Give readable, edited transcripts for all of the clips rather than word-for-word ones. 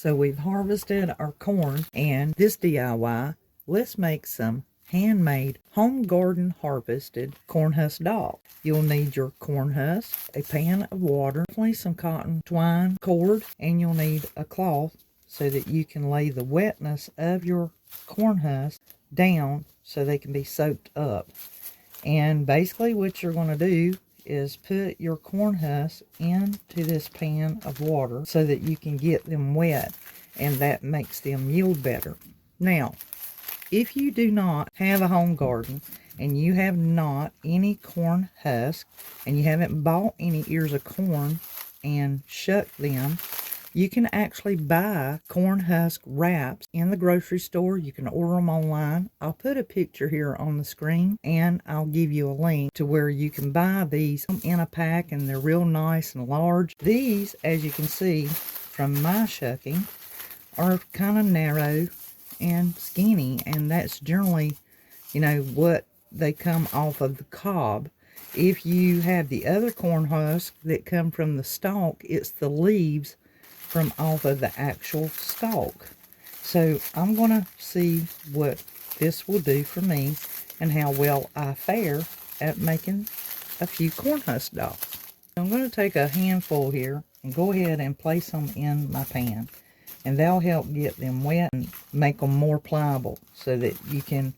So we've harvested our corn, and this DIY, let's make some handmade home garden harvested corn husk doll. You'll need your corn husk, a pan of water, some cotton twine cord, and you'll need a cloth so that you can lay the wetness of your corn husk down so they can be soaked up. And basically what you're going to do is put your corn husk into this pan of water so that you can get them wet, and that makes them yield better. Now, if you do not have a home garden and you have not any corn husk and you haven't bought any ears of corn and shucked them, you can actually buy corn husk wraps in the grocery store. You can order them online. I'll put a picture here on the screen, and I'll give you a link to where you can buy these in a pack, and they're real nice and large. These, as you can see from my shucking, are kind of narrow and skinny, and that's generally, what they come off of the cob. If you have the other corn husk that come from the stalk, it's the leaves from off of the actual stalk. So I'm going to see what this will do for me and how well I fare at making a few corn husk dolls. I'm going to take a handful here and go ahead and place them in my pan, and that'll help get them wet and make them more pliable so that you can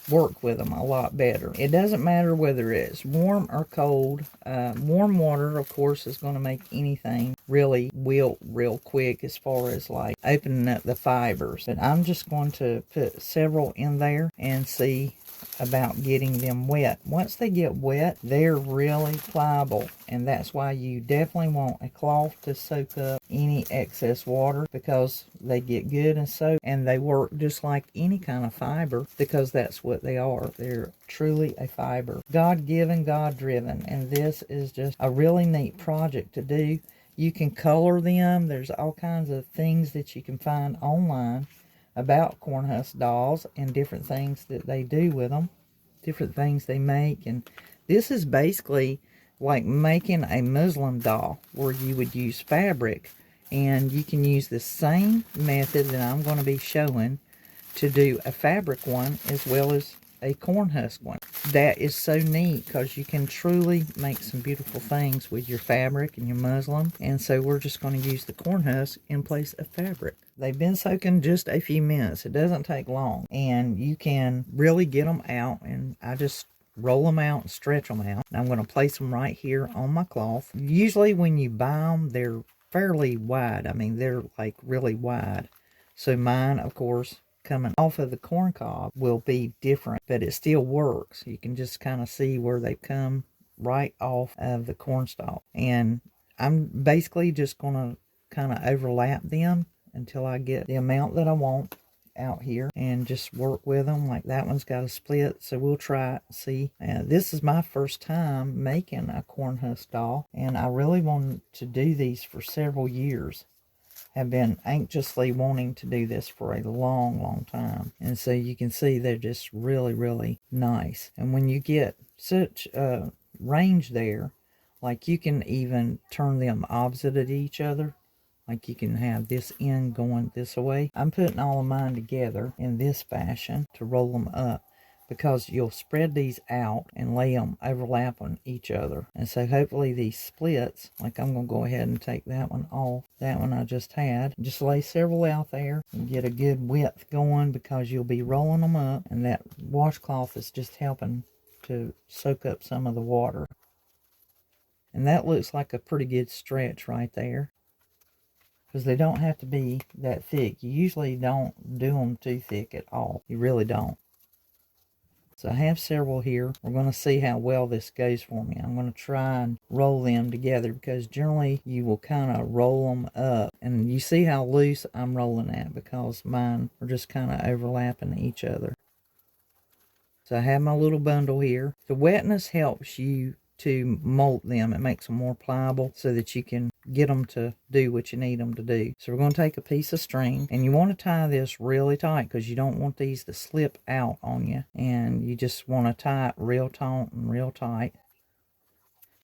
work with them a lot better. It doesn't matter whether it's warm or cold. Warm water, of course, is going to make anything really wilt real quick as far as like opening up the fibers. But I'm just going to put several in there and see about getting them wet. Once they get wet, they're really pliable, and that's why you definitely want a cloth to soak up any excess water, because they get good and soaked, and they work just like any kind of fiber, because that's what they are. They're truly a fiber. God-given, God-driven, and this is just a really neat project to do. You can color them. There's all kinds of things that you can find online about corn husk dolls and different things that they do with them, different things they make. And this is basically like making a muslin doll, where you would use fabric, and you can use the same method that I'm going to be showing to do a fabric one as well as a corn husk one. That is so neat, because you can truly make some beautiful things with your fabric and your muslin. And so we're just going to use the corn husk in place of fabric. They've been soaking just a few minutes. It doesn't take long, and you can really get them out. And I just roll them out and stretch them out. And I'm going to place them right here on my cloth. Usually when you buy them, they're fairly wide. I mean, they're like really wide. So mine, of course, coming off of the corn cob will be different, but it still works. You can just kind of see where they come right off of the corn stalk. And I'm basically just going to kind of overlap them until I get the amount that I want out here, and just work with them. Like that one's got a split, so we'll try it and see. This is my first time making a corn husk doll, and I really wanted to do these for several years. Have been anxiously wanting to do this for a long time. And so you can see they're just really nice. And when you get such a range there, like you can even turn them opposite of each other. Like you can have this end going this way. I'm putting all of mine together in this fashion to roll them up, because you'll spread these out and lay them overlap on each other. And so hopefully these splits, like I'm going to go ahead and take that one off, that one I just had, just lay several out there and get a good width going, because you'll be rolling them up, and that washcloth is just helping to soak up some of the water. And that looks like a pretty good stretch right there, because they don't have to be that thick. You usually don't do them too thick at all. You really don't. So I have several here. We're going to see how well this goes for me. I'm going to try and roll them together, because generally you will kind of roll them up. And you see how loose I'm rolling at, because mine are just kind of overlapping each other. So I have my little bundle here. The wetness helps you to mold them. It makes them more pliable so that you can get them to do what you need them to do. So we're going to take a piece of string, and you want to tie this really tight, because you don't want these to slip out on you, and you just want to tie it real taut and real tight.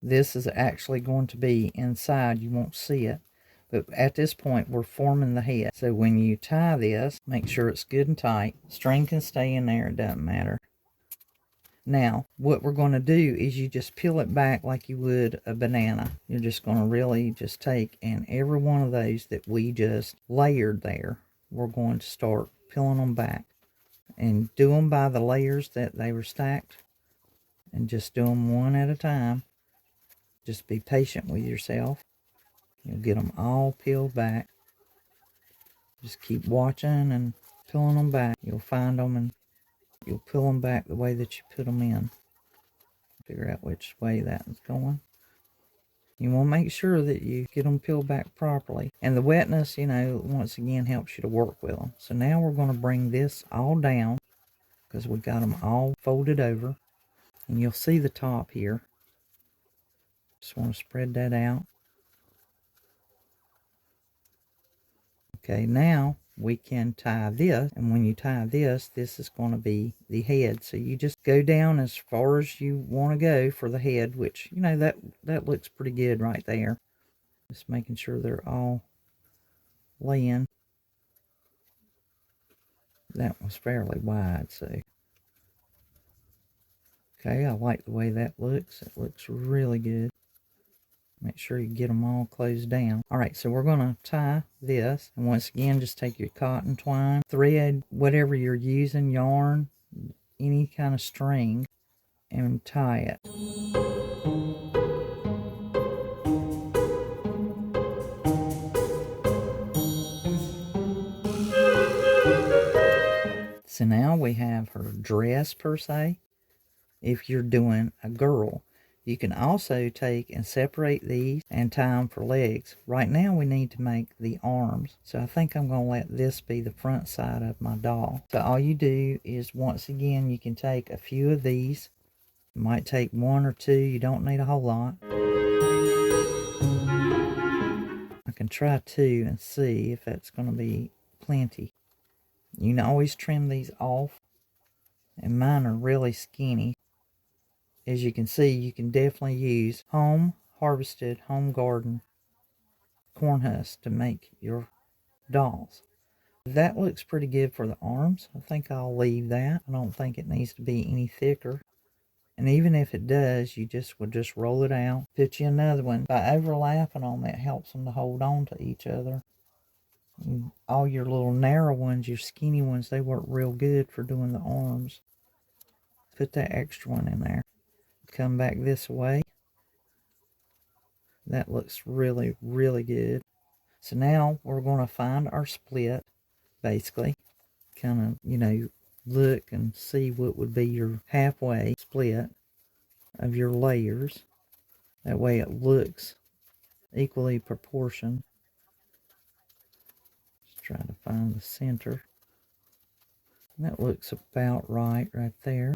This is actually going to be inside. You won't see it, But at this point, we're forming the head. So when you tie this, make sure it's good and tight. String can stay in there, it doesn't matter. Now, what we're going to do is you just peel it back like you would a banana. You're just going to really just take, and every one of those that we just layered there, we're going to start peeling them back. And do them by the layers that they were stacked. And just do them one at a time. Just be patient with yourself. You'll get them all peeled back. Just keep watching and peeling them back. You'll find them and you'll peel them back the way that you put them in. Figure out which way that is going. You want to make sure that you get them peeled back properly. And the wetness, you know, once again helps you to work with them. So now we're going to bring this all down because we got them all folded over. And you'll see the top here. Just want to spread that out. Okay, now we can tie this, and when you tie this, this is going to be the head. So you just go down as far as you want to go for the head, which, you know, that looks pretty good right there. Just making sure they're all laying. That was fairly wide, so. Okay, I like the way that looks. It looks really good. Make sure you get them all closed down. Alright, so we're going to tie this. And once again, just take your cotton twine, thread, whatever you're using, yarn, any kind of string, and tie it. So now we have her dress per se. If you're doing a girl, you can also take and separate these and tie them for legs. Right now we need to make the arms. So I think I'm going to let this be the front side of my doll. So all you do is, once again, you can take a few of these. You might take one or two. You don't need a whole lot. I can try two and see if that's going to be plenty. You can always trim these off. And mine are really skinny. As you can see, you can definitely use home harvested, home garden corn husks to make your dolls. That looks pretty good for the arms. I think I'll leave that. I don't think it needs to be any thicker. And even if it does, you would just roll it out. Put you another one. By overlapping them, it helps them to hold on to each other. And all your little narrow ones, your skinny ones, they work real good for doing the arms. Put that extra one in there. Come back this way. That looks really, really good. So now we're going to find our split, basically. Kind of, you know, look and see what would be your halfway split of your layers. That way it looks equally proportioned. Just trying to find the center. And that looks about right there.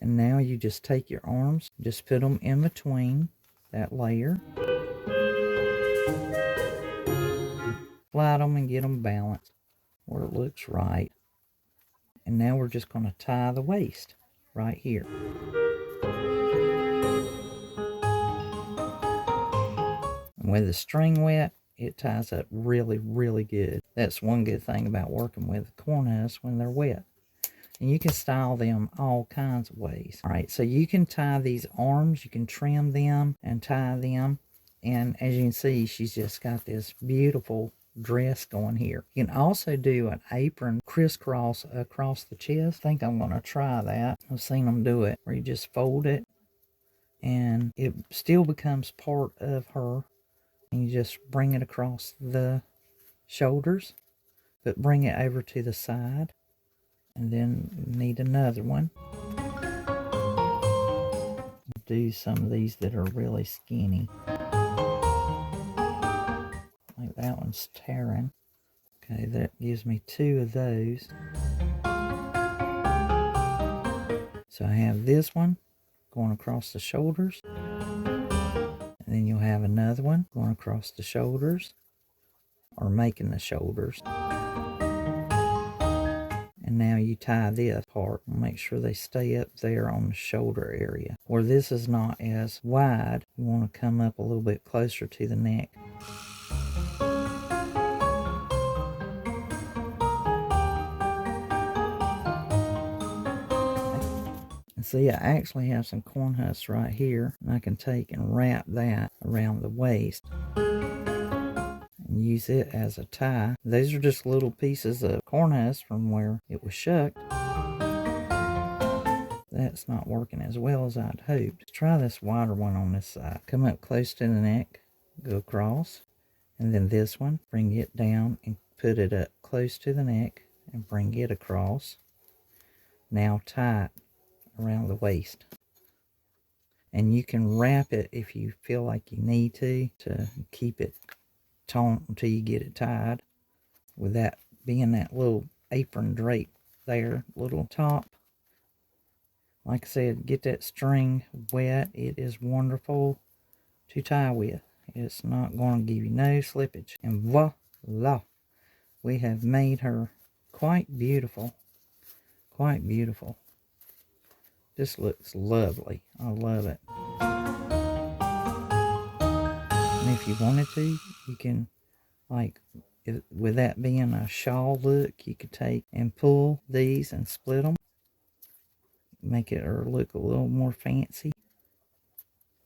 And now you just take your arms, just put them in between that layer. Flat them and get them balanced where it looks right. And now we're just going to tie the waist right here. And with the string wet, it ties up really, really good. That's one good thing about working with corn husks when they're wet. And you can style them all kinds of ways. Alright, so you can tie these arms, you can trim them and tie them. And as you can see, she's just got this beautiful dress going here. You can also do an apron crisscross across the chest. I think I'm going to try that. I've seen them do it, where you just fold it and it still becomes part of her. And you just bring it across the shoulders, but bring it over to the side. And then need another one. Do some of these that are really skinny. Like that one's tearing. Okay, that gives me two of those. So I have this one going across the shoulders. And then you'll have another one going across the shoulders, or making the shoulders. And now you tie this part. Make sure they stay up there on the shoulder area. Where this is not as wide, you want to come up a little bit closer to the neck. And see, I actually have some corn husks right here, and I can take and wrap that around the waist and use it as a tie. These are just little pieces of corn husks from where it was shucked. That's not working as well as I'd hoped. Let's try this wider one on this side. Come up close to the neck, go across, and then this one, bring it down and put it up close to the neck and bring it across. Now tie it around the waist. And you can wrap it if you feel like you need to keep it taut until you get it tied, with that being that little apron drape there, little top. Like I said, get that string wet. It is wonderful to tie with. It's not going to give you no slippage. And voila, we have made her quite beautiful. Quite beautiful. This looks lovely. I love it. And if you wanted to, you can, like, with that being a shawl look, you could take and pull these and split them. Make it or look a little more fancy.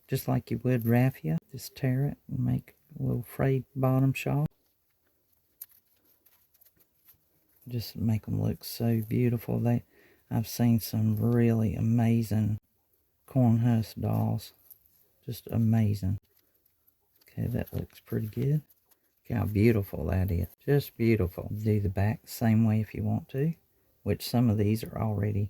Just like you would raffia. Just tear it and make a little frayed bottom shawl. Just make them look so beautiful. I've seen some really amazing corn husk dolls. Just amazing. Okay, that looks pretty good. Look how beautiful that is. Just beautiful. Do the back the same way if you want to, which some of these are already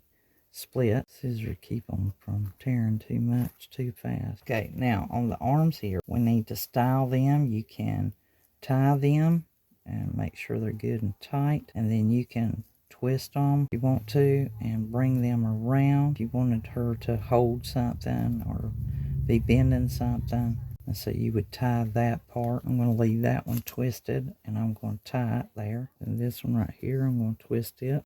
split. Scissors keep them from tearing too much too fast. Okay, now on the arms here, we need to style them. You can tie them and make sure they're good and tight, and then you can twist them if you want to and bring them around if you wanted her to hold something or be bending something. And so you would tie that part. I'm going to leave that one twisted, and I'm going to tie it there. And this one right here, I'm going to twist it.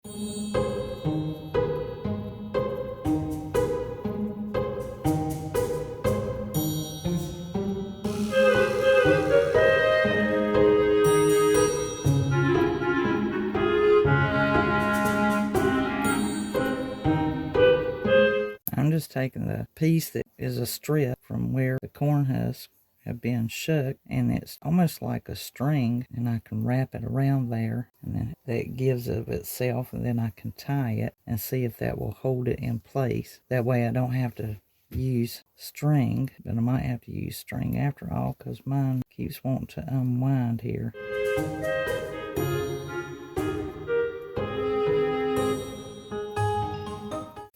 I'm just taking the piece that is a strip from where the corn husks have been shucked, and it's almost like a string, and I can wrap it around there, and then that gives of itself, and then I can tie it and see if that will hold it in place. That way I don't have to use string, but I might have to use string after all because mine keeps wanting to unwind here.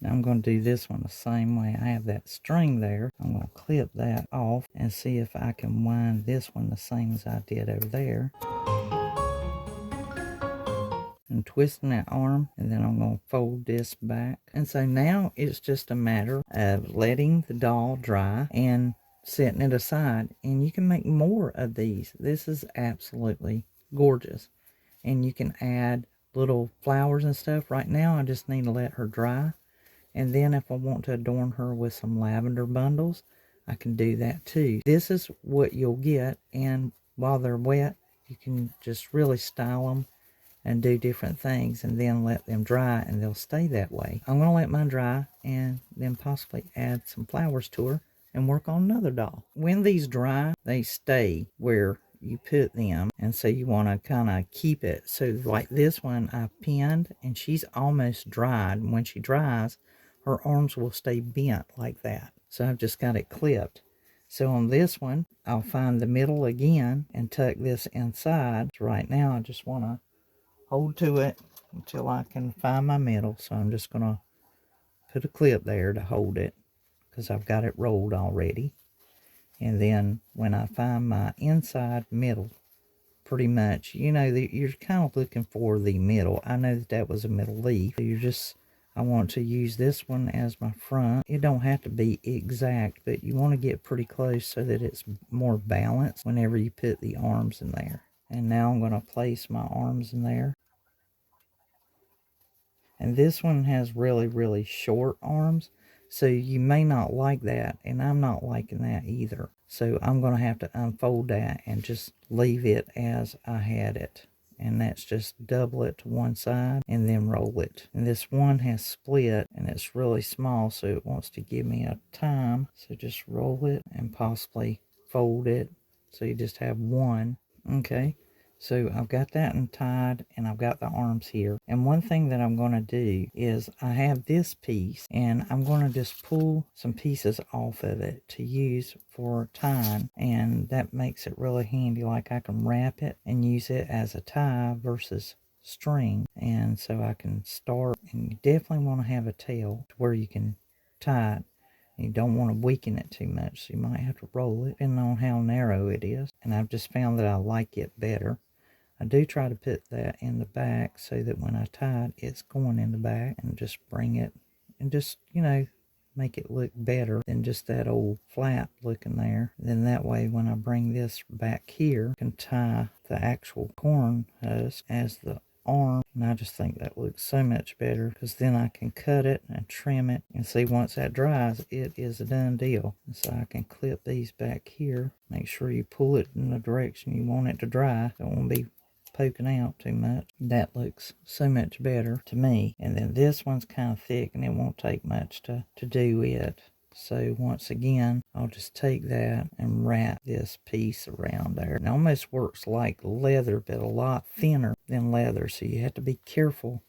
I'm going to do this one the same way. I have that string there. I'm going to clip that off and see if I can wind this one the same as I did over there. And twisting that arm, and then I'm going to fold this back. And so now it's just a matter of letting the doll dry and setting it aside. And you can make more of these. This is absolutely gorgeous. And you can add little flowers and stuff. Right now I just need to let her dry. And then if I want to adorn her with some lavender bundles, I can do that too. This is what you'll get, and while they're wet, you can just really style them and do different things, and then let them dry, and they'll stay that way. I'm going to let mine dry and then possibly add some flowers to her and work on another doll. When these dry, they stay where you put them, and so you want to kind of keep it. So like this one I've pinned, and she's almost dried, and when she dries, her arms will stay bent like that. So I've just got it clipped. So on this one, I'll find the middle again and tuck this inside. So right now I just want to hold to it until I can find my middle. So I'm just going to put a clip there to hold it because I've got it rolled already. And then when I find my inside middle, pretty much, you know, you're kind of looking for the middle. I know that that was a middle leaf. I want to use this one as my front. It don't have to be exact, but you want to get pretty close so that it's more balanced whenever you put the arms in there. And now I'm going to place my arms in there. And this one has really, really short arms. So you may not like that, and I'm not liking that either. So I'm going to have to unfold that and just leave it as I had it. And that's just double it to one side and then roll it. And this one has split and it's really small, so it wants to give me a time. So just roll it and possibly fold it. So you just have one. Okay. So I've got that untied and I've got the arms here. And one thing that I'm going to do is I have this piece and I'm going to just pull some pieces off of it to use for tying. And that makes it really handy. Like I can wrap it and use it as a tie versus string. And so I can start, and you definitely want to have a tail to where you can tie it. You don't want to weaken it too much, so you might have to roll it depending on how narrow it is. And I've just found that I like it better. I do try to put that in the back so that when I tie it, it's going in the back, and just bring it and just, you know, make it look better than just that old flat looking there. Then that way when I bring this back here, I can tie the actual corn husk as the arm, and I just think that looks so much better because then I can cut it and trim it, and see once that dries it is a done deal. And so I can clip these back here. Make sure you pull it in the direction you want it to dry. Don't want to be poking out too much. That looks so much better to me. And then this one's kind of thick and it won't take much to do it. So once again, I'll just take that and wrap this piece around there. It almost works like leather, but a lot thinner than leather. So you have to be careful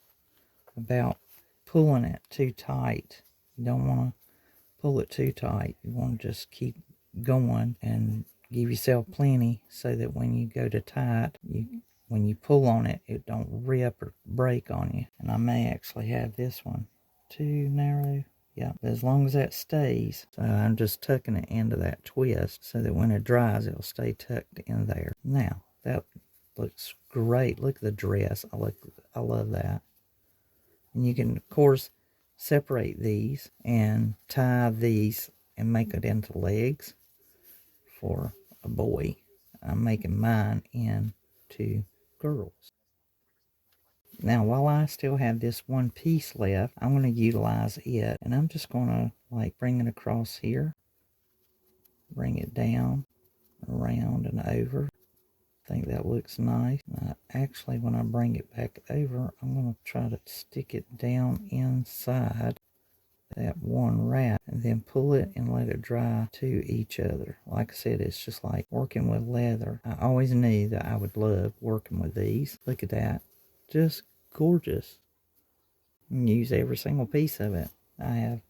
about pulling it too tight. You don't want to pull it too tight. You want to just keep going and give yourself plenty so that when you go to tie it, when you pull on it, it don't rip or break on you. And I may actually have this one too narrow. Yeah, but as long as that stays, so I'm just tucking it into that twist so that when it dries, it'll stay tucked in there. Now, that looks great. Look at the dress. I love that. And you can, of course, separate these and tie these and make it into legs for a boy. I'm making mine into girls. Now, while I still have this one piece left, I'm going to utilize it. And I'm just going to, like, bring it across here. Bring it down, around, and over. I think that looks nice. Now, actually, when I bring it back over, I'm going to try to stick it down inside that one wrap. And then pull it and let it dry to each other. Like I said, it's just like working with leather. I always knew that I would love working with these. Look at that. Just gorgeous. You can use every single piece of it. I have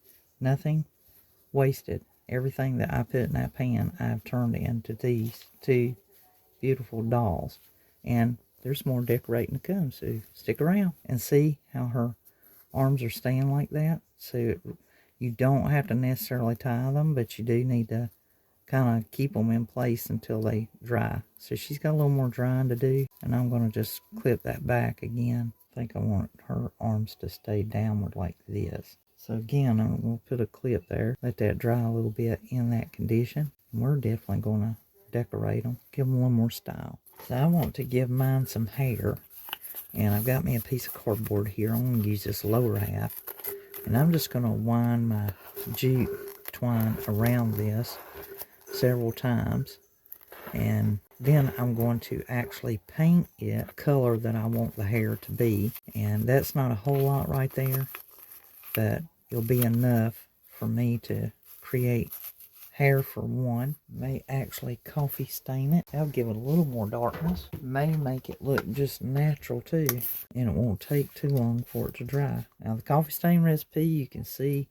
nothing wasted. Everything that I put in that pan, I've turned into these two beautiful dolls. And there's more decorating to come, so stick around and see how her arms are staying like that. So you don't have to necessarily tie them, but you do need to kind of keep them in place until they dry. So she's got a little more drying to do, and I'm going to just clip that back again. I think I want her arms to stay downward like this. So again, I'm going to put a clip there, let that dry a little bit in that condition. And we're definitely going to decorate them, give them a little more style. So I want to give mine some hair, and I've got me a piece of cardboard here. I'm going to use this lower half, and I'm just going to wind my jute twine around this several times, and then I'm going to actually paint it color that I want the hair to be. And that's not a whole lot right there, but it'll be enough for me to create hair for one. May actually coffee stain it. That'll give it a little more darkness. May make it look just natural too, and it won't take too long for it to dry. Now the coffee stain recipe, you can see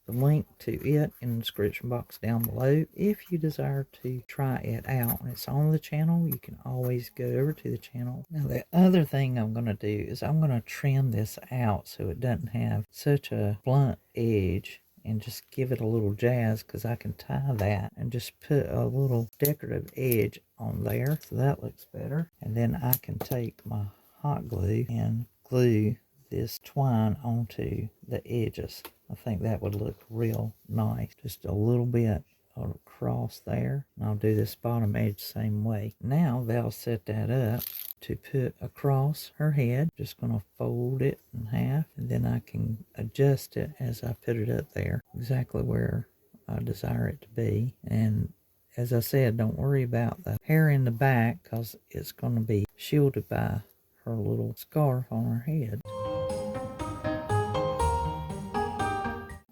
the link to it in the description box down below if you desire to try it out. When it's on the channel, you can always go over to the channel. Now the other thing I'm going to do is I'm going to trim this out so it doesn't have such a blunt edge, and just give it a little jazz, because I can tie that and just put a little decorative edge on there, so that looks better. And then I can take my hot glue and glue this twine onto the edges. I think that would look real nice. Just a little bit across there. And I'll do this bottom edge same way. Now they'll set that up to put across her head. Just going to fold it in half, and then I can adjust it as I put it up there exactly where I desire it to be. And as I said, don't worry about the hair in the back because it's going to be shielded by her little scarf on her head.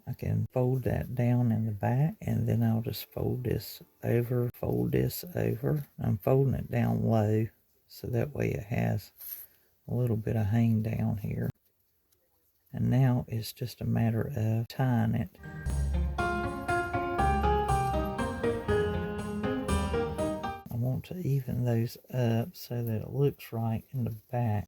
I can fold that down in the back, and then I'll just fold this over, fold this over. I'm folding it down low so that way it has a little bit of hang down here. And now it's just a matter of tying it. I want to even those up so that it looks right in the back.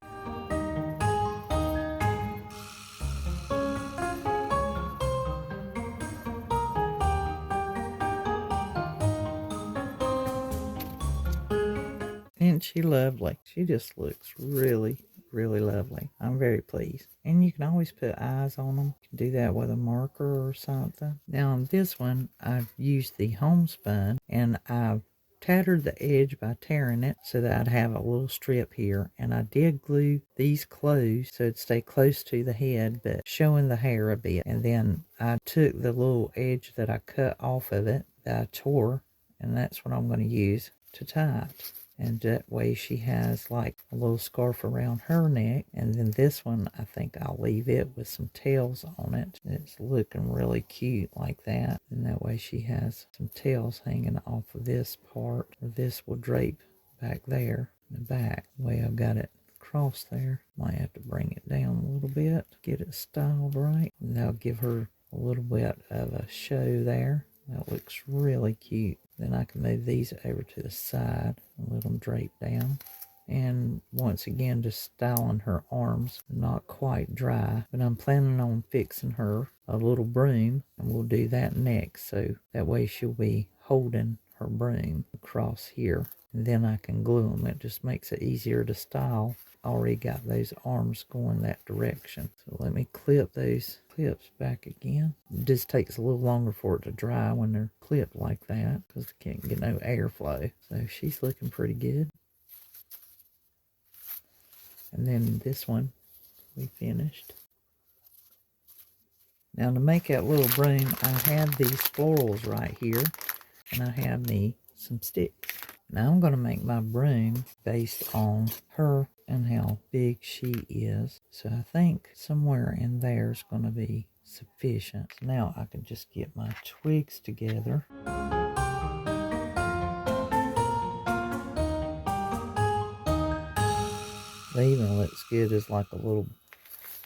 Isn't she lovely? She just looks really, really lovely. I'm very pleased. And you can always put eyes on them. You can do that with a marker or something. Now on this one, I've used the homespun, and I've tattered the edge by tearing it so that I'd have a little strip here. And I did glue these closed so it'd stay close to the head, but showing the hair a bit. And then I took the little edge that I cut off of it, that I tore, and that's what I'm going to use to tie it. And that way she has like a little scarf around her neck. And then this one, I think I'll leave it with some tails on it. It's looking really cute like that. And that way she has some tails hanging off of this part. Or this will drape back there in the back. The way I've got it across there. Might have to bring it down a little bit to get it styled right. And that'll give her a little bit of a show there. That looks really cute. Then I can move these over to the side and let them drape down. And once again, just styling her arms. Not quite dry, but I'm planning on fixing her a little broom, and we'll do that next. So that way she'll be holding her broom across here. And then I can glue them. It just makes it easier to style. Already got those arms going that direction. So let me clip those clips back again. It just takes a little longer for it to dry when they're clipped like that because they can't get no airflow. So she's looking pretty good. And then this one we finished. Now to make that little broom, I have these florals right here, and I have me some sticks. Now I'm going to make my broom based on her and how big she is. So I think somewhere in there is going to be sufficient. So now I can just get my twigs together. They even looks good as like a little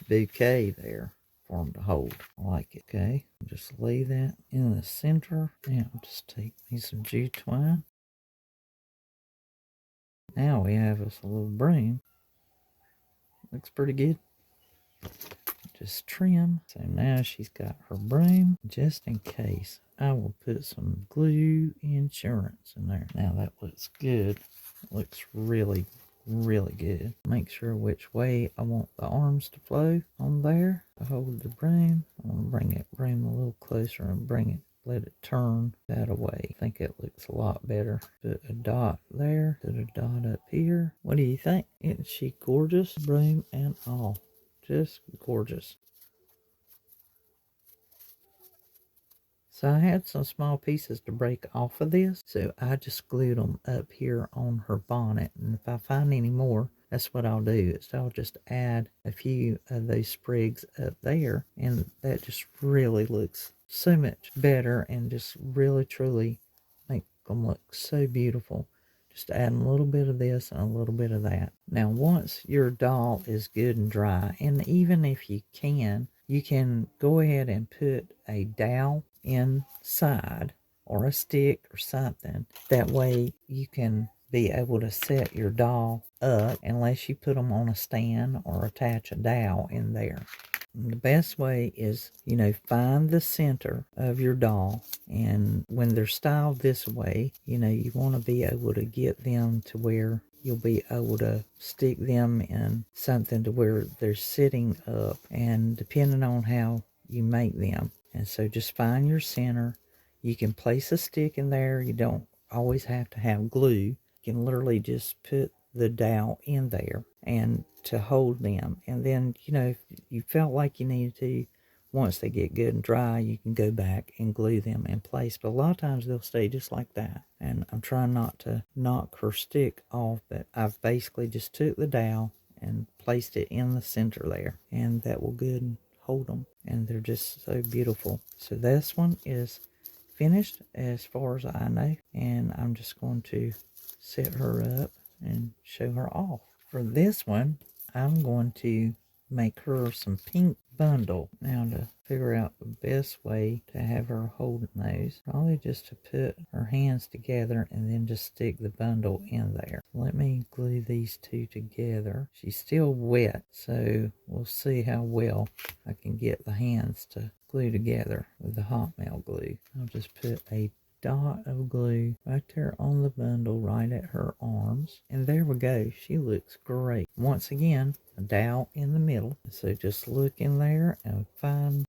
bouquet there for them to hold. I like it. Okay, just lay that in the center. Now just take me some jute twine. Now we have us a little broom. Looks pretty good. Just trim. So now she's got her broom. Just in case, I will put some glue insurance in there. Now that looks good. It looks really, really good. Make sure which way I want the arms to flow on there. To hold the broom. I want to bring that broom a little closer and bring it. Let it turn that away. I think it looks a lot better. Put a dot there. Put a dot up here. What do you think? Isn't she gorgeous? Broom and all. Just gorgeous. So I had some small pieces to break off of this. So I just glued them up here on her bonnet. And if I find any more, that's what I'll do. Is I'll just add a few of those sprigs up there. And that just really looks so much better and just really truly make them look so beautiful. Just adding a little bit of this and a little bit of that. Now once your doll is good and dry, and even if you can go ahead and put a dowel inside or a stick or something. That way you can be able to set your doll up unless you put them on a stand or attach a dowel in there. The best way is, find the center of your doll, and when they're styled this way, you want to be able to get them to where you'll be able to stick them in something to where they're sitting up, and depending on how you make them. And so just find your center. You can place a stick in there. You don't always have to have glue. You can literally just put the dowel in there and to hold them. And then, if you felt like you needed to, once they get good and dry, you can go back and glue them in place. But a lot of times they'll stay just like that. And I'm trying not to knock her stick off, but I've basically just took the dowel and placed it in the center there. And that will good and hold them. And they're just so beautiful. So this one is finished as far as I know. And I'm just going to set her up and show her off. For this one, I'm going to make her some pink bundle. Now, to figure out the best way to have her holding those, probably just to put her hands together and then just stick the bundle in there. Let me glue these two together. She's still wet, so we'll see how well I can get the hands to glue together with the hot melt glue. I'll just put a dot of glue right there on the bundle, right at her arms, and there we go. She looks great. Once again, a dowel in the middle, so just look in there and find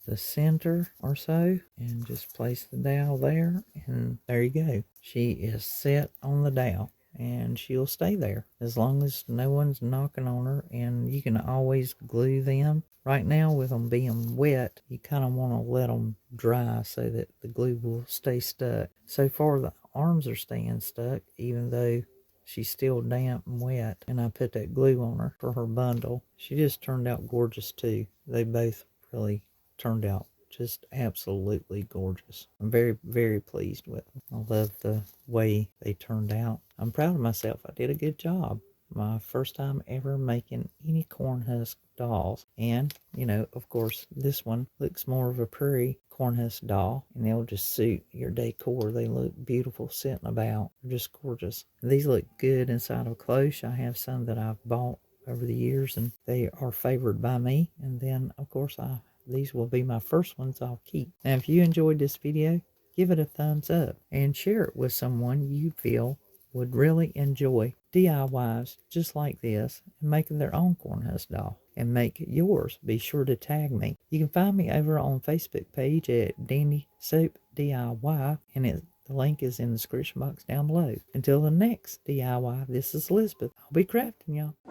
the center or so and just place the dowel there, and there you go. She is set on the dowel, and she'll stay there as long as no one's knocking on her. And you can always glue them. Right now, with them being wet, you kind of want to let them dry so that the glue will stay stuck. So far, the arms are staying stuck, even though she's still damp and wet. And I put that glue on her for her bundle. She just turned out gorgeous too. They both really turned out just absolutely gorgeous. I'm very, very pleased with them. I love the way they turned out. I'm proud of myself. I did a good job. My first time ever making any corn husk dolls. And, of course, this one looks more of a prairie corn husk doll, and they'll just suit your decor. They look beautiful sitting about. They're just gorgeous. These look good inside of a cloche. I have some that I've bought over the years, and they are favored by me. And then, of course, these will be my first ones I'll keep. Now, if you enjoyed this video, give it a thumbs up and share it with someone you feel would really enjoy DIYs just like this and making their own corn husk doll and make it yours. Be sure to tag me. You can find me over on Facebook page at Dandysoap DIY, and the link is in the description box down below. Until the next DIY, this is Elizabeth. I'll be crafting, y'all.